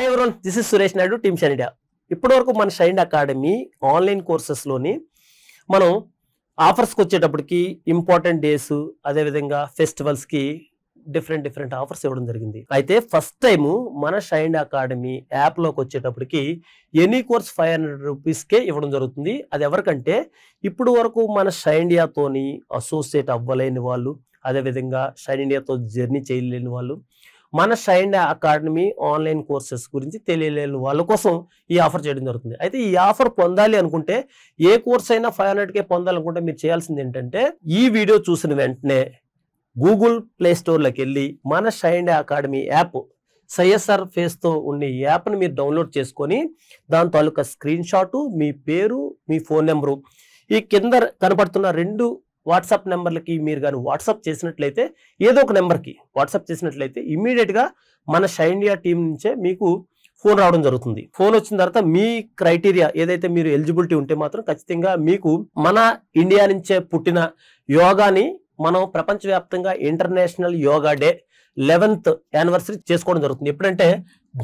Hi everyone, this is Suresh Naidu, team shine India. ఇప్పటివరకు మన shine academy online కోర్సెస్లోని మనం ఆఫర్స్కి వచ్చేటప్పటికి ఇంపార్టెంట్ డేస్, అదేవిధంగా ఫెస్టివల్స్కి డిఫరెంట్ ఆఫర్స్ ఇవ్వడం జరిగింది. అయితే ఫస్ట్ టైం మన షైన్ అకాడమీ యాప్లోకి వచ్చేటప్పటికి ఎనీ కోర్స్ 500 రూపీస్కే ఇవ్వడం జరుగుతుంది. అది ఎవరికంటే ఇప్పుడు వరకు మన షైన్ ఇండియాతోని అసోసియేట్ అవ్వలేని వాళ్ళు, అదేవిధంగా షైన్ ఇండియాతో జర్నీ చేయలేని వాళ్ళు, మన షైన్ అకాడమీ ఆన్లైన్ కోర్సెస్ గురించి తెలియలేని వాళ్ళ కోసం ఈ ఆఫర్ చేయడం జరుగుతుంది. అయితే ఈ ఆఫర్ పొందాలి అనుకుంటే, ఏ కోర్స్ అయినా 500కే పొందాలనుకుంటే మీరు చేయాల్సింది ఏంటంటే, ఈ వీడియో చూసిన వెంటనే గూగుల్ ప్లే స్టోర్లోకి వెళ్ళి మన షైన్ అకాడమీ యాప్ సిఎస్ఆర్ ఫేస్తో ఉన్న ఈ యాప్ని మీరు డౌన్లోడ్ చేసుకొని దాని తాలూకా స్క్రీన్ షాటు, మీ పేరు, మీ ఫోన్ నెంబరు, ఈ కింద కనపడుతున్న 2 వాట్సాప్ నెంబర్లకి మీరు కానీ వాట్సాప్ చేసినట్లయితే, ఏదో ఒక నెంబర్కి వాట్సాప్ చేసినట్లయితే ఇమ్మీడియట్గా మన షైన్ ఇండియా టీం నుంచే మీకు ఫోన్ రావడం జరుగుతుంది. ఫోన్ వచ్చిన తర్వాత మీ క్రైటీరియా ఏదైతే మీరు ఎలిజిబిలిటీ ఉంటే మాత్రం ఖచ్చితంగా మీకు మన ఇండియా నుంచే పుట్టిన యోగాని మనం ప్రపంచవ్యాప్తంగా international yoga day 11th anniversary చేసుకోవడం జరుగుతుంది. ఎప్పుడంటే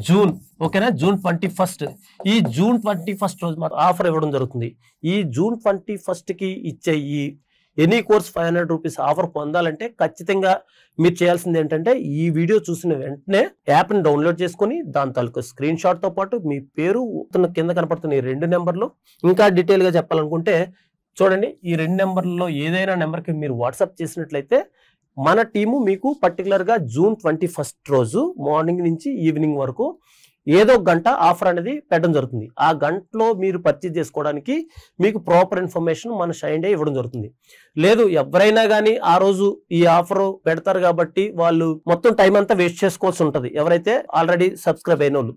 జూన్, ఓకేనా, జూన్ 21. ఈ జూన్ 21 రోజు మాత్రం ఆఫర్ ఇవ్వడం జరుగుతుంది. ఈ జూన్ 21కి ఇచ్చే ఈ ఎనీ కోర్స్ 500 రూపీస్ ఆఫర్ పొందాలంటే ఖచ్చితంగా మీరు చేయాల్సింది ఏంటంటే, ఈ వీడియో చూసిన వెంటనే యాప్ని డౌన్లోడ్ చేసుకొని దాని తాలూకు స్క్రీన్ షాట్తో పాటు మీ పేరు, కింద కనపడుతున్న ఈ 2 నెంబర్లు, ఇంకా డీటెయిల్గా చెప్పాలనుకుంటే చూడండి, ఈ 2 నెంబర్లలో ఏదైనా నెంబర్కి మీరు వాట్సాప్ చేసినట్లయితే మన టీము మీకు పర్టికులర్గా జూన్ 21 రోజు మార్నింగ్ నుంచి ఈవినింగ్ వరకు ఏదో గంట ఆఫర్ అనేది పెట్టడం జరుగుతుంది. ఆ గంటలో మీరు పర్చేజ్ చేసుకోవడానికి మీకు ప్రాపర్ ఇన్ఫర్మేషన్ మన షైన్ ఇండియా ఇవ్వడం జరుగుతుంది. లేదు, ఎవరైనా కానీ ఆ రోజు ఈ ఆఫర్ పెడతారు కాబట్టి వాళ్ళు మొత్తం టైం అంతా వేస్ట్ చేసుకోవాల్సి ఉంటుంది, ఎవరైతే ఆల్రెడీ సబ్స్క్రైబ్ అయిన వాళ్ళు.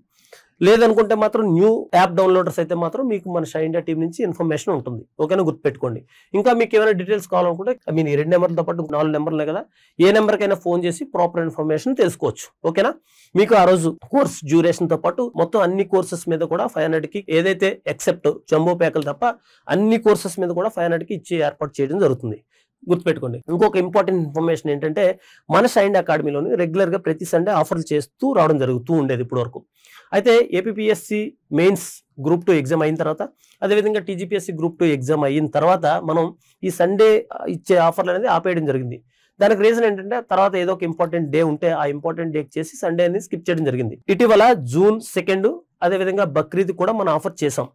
లేదనుకుంటే మాత్రం న్యూ యాప్ డౌన్లోడర్స్ అయితే మాత్రం మీకు మన షైన్ ఇండియా టీం నుంచి ఇన్ఫర్మేషన్ ఉంటుంది. ఓకేనా, గుర్తుపెట్టుకోండి. ఇంకా మీకు ఏమైనా డీటెయిల్స్ కావాలనుకుంటే ఈ 2 నెంబర్లతో పాటు 4 నెంబర్లే కదా, ఏ నెంబర్కైనా ఫోన్ చేసి ప్రాపర్ ఇన్ఫర్మేషన్ తెలుసుకోవచ్చు. ఓకేనా, మీకు ఆ రోజు కోర్స్ డ్యూరేషన్తో పాటు మొత్తం అన్ని కోర్సెస్ మీద కూడా 500కి, ఏదైతే ఎక్సెప్ట్ జంబో ప్యాకులు తప్ప అన్ని కోర్సెస్ మీద కూడా 500కి ఇచ్చి ఏర్పాటు చేయడం జరుగుతుంది. గుర్తుపెట్టుకోండి. ఇంకొక ఇంపార్టెంట్ ఇన్ఫర్మేషన్ ఏంటంటే, మన షైన్ అకాడమీలోని రెగ్యులర్గా ప్రతి సండే ఆఫర్లు చేస్తూ రావడం జరుగుతూ ఉండేది ఇప్పటి వరకు. అయితే ఏపీఎస్సి మెయిన్స్ గ్రూప్ 2 ఎగ్జామ్ అయిన తర్వాత, అదేవిధంగా టీజీపీఎస్సి గ్రూప్ 2 ఎగ్జామ్ అయిన తర్వాత మనం ఈ సండే ఇచ్చే ఆఫర్లు అనేది ఆపేయడం జరిగింది. దానికి రీజన్ ఏంటంటే, తర్వాత ఏదో ఒక ఇంపార్టెంట్ డే ఉంటే ఆ ఇంపార్టెంట్ డే చేసి సండే అనేది స్కిప్ చేయడం జరిగింది. ఇటీవల జూన్ 2 అదేవిధంగా బక్రీద్ కూడా మనం ఆఫర్ చేసాం.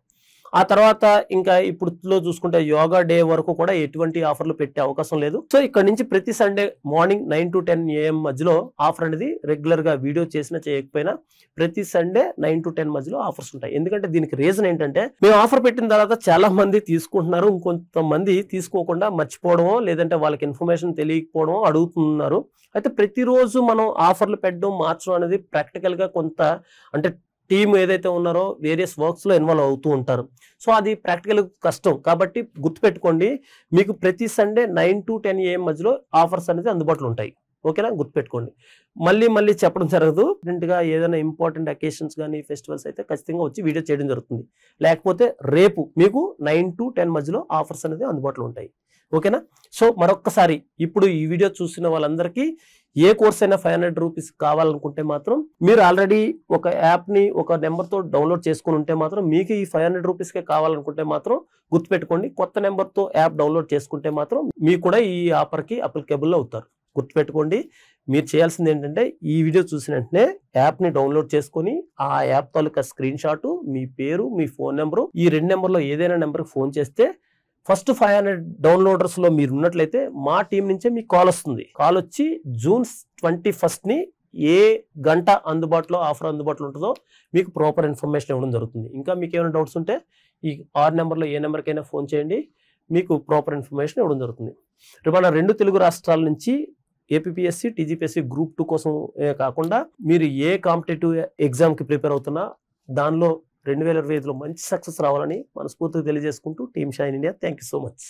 ఆ తర్వాత ఇంకా ఇప్పుడు చూసుకుంటే యోగా డే వరకు కూడా ఎటువంటి ఆఫర్లు పెట్టే అవకాశం లేదు. సో ఇక్కడ నుంచి ప్రతి సండే మార్నింగ్ 9 to 10 AM మధ్యలో ఆఫర్ అనేది రెగ్యులర్ గా వీడియో చేసినా చేయకపోయినా ప్రతి సండే 9 to 10 మధ్యలో ఆఫర్స్ ఉంటాయి. ఎందుకంటే దీనికి రీజన్ ఏంటంటే, మేము ఆఫర్ పెట్టిన తర్వాత చాలా మంది తీసుకుంటున్నారు, ఇంకొంతమంది తీసుకోకుండా మర్చిపోవడమో లేదంటే వాళ్ళకి ఇన్ఫర్మేషన్ తెలియకపోవడమో అడుగుతున్నారు. అయితే ప్రతిరోజు మనం ఆఫర్లు పెట్టడం, మార్చడం అనేది ప్రాక్టికల్ గా కొంత, అంటే టీమ్ ఏదైతే ఉన్నారో వేరియస్ వర్క్స్లో ఇన్వాల్వ్ అవుతూ ఉంటారు. సో అది ప్రాక్టికల్ కష్టం. కాబట్టి గుర్తుపెట్టుకోండి, మీకు ప్రతి సండే 9 to 10 AM మధ్యలో ఆఫర్స్ అనేది అందుబాటులో ఉంటాయి. ఓకేనా, గుర్తుపెట్టుకోండి. మళ్ళీ చెప్పడం జరగదు. గా ఏదైనా ఇంపార్టెంట్ అకేషన్స్ కానీ ఫెస్టివల్స్ అయితే ఖచ్చితంగా వచ్చి వీడియో చేయడం జరుగుతుంది. లేకపోతే రేపు మీకు 9 to 10 మధ్యలో ఆఫర్స్ అనేది అందుబాటులో ఉంటాయి. ఓకేనా. సో మరొక్కసారి ఇప్పుడు ఈ వీడియో చూసిన వాళ్ళందరికీ ఏ కోర్స్ అయినా 500 రూపీస్ కావాలనుకుంటే మాత్రం మీరు ఆల్రెడీ ఒక యాప్ని ఒక నెంబర్తో డౌన్లోడ్ చేసుకుని ఉంటే మాత్రం, మీకు ఈ 500 రూపీస్కే కావాలనుకుంటే మాత్రం గుర్తుపెట్టుకోండి, కొత్త నెంబర్తో యాప్ డౌన్లోడ్ చేసుకుంటే మాత్రం మీకు కూడా ఈ ఆఫర్కి అప్లికేబుల్ అవుతారు. గుర్తుపెట్టుకోండి, మీరు చేయాల్సింది ఏంటంటే, ఈ వీడియో చూసిన వెంటనే యాప్ని డౌన్లోడ్ చేసుకొని ఆ యాప్ తాలూకా స్క్రీన్ షాటు, మీ పేరు, మీ ఫోన్ నెంబరు, ఈ 2 నెంబర్లో ఏదైనా నెంబర్కి ఫోన్ చేస్తే ఫస్ట్ 500 డౌన్లోడర్స్లో మీరు ఉన్నట్లయితే మా టీం నుంచే మీకు కాల్ వస్తుంది. కాల్ వచ్చి జూన్ 21 ఏ గంట ఆఫర్ అందుబాటులో ఉంటుందో మీకు ప్రాపర్ ఇన్ఫర్మేషన్ ఇవ్వడం జరుగుతుంది. ఇంకా మీకు ఏమైనా డౌట్స్ ఉంటే ఈ 6 నెంబర్లో ఏ నెంబర్కైనా ఫోన్ చేయండి, మీకు ప్రాపర్ ఇన్ఫర్మేషన్ ఇవ్వడం జరుగుతుంది. రేపు మన 2 తెలుగు రాష్ట్రాల నుంచి ఏపీఎస్సి, టీజీపీఎస్సి గ్రూప్ 2 కోసం కాకుండా మీరు ఏ కాంపిటేటివ్ ఎగ్జామ్కి ప్రిపేర్ అవుతున్నా దానిలో 2025లో మంచి సక్సెస్ రావాలని మనస్ఫూర్తిగా తెలియజేసుకుంటూ, team shine India, thank you so much.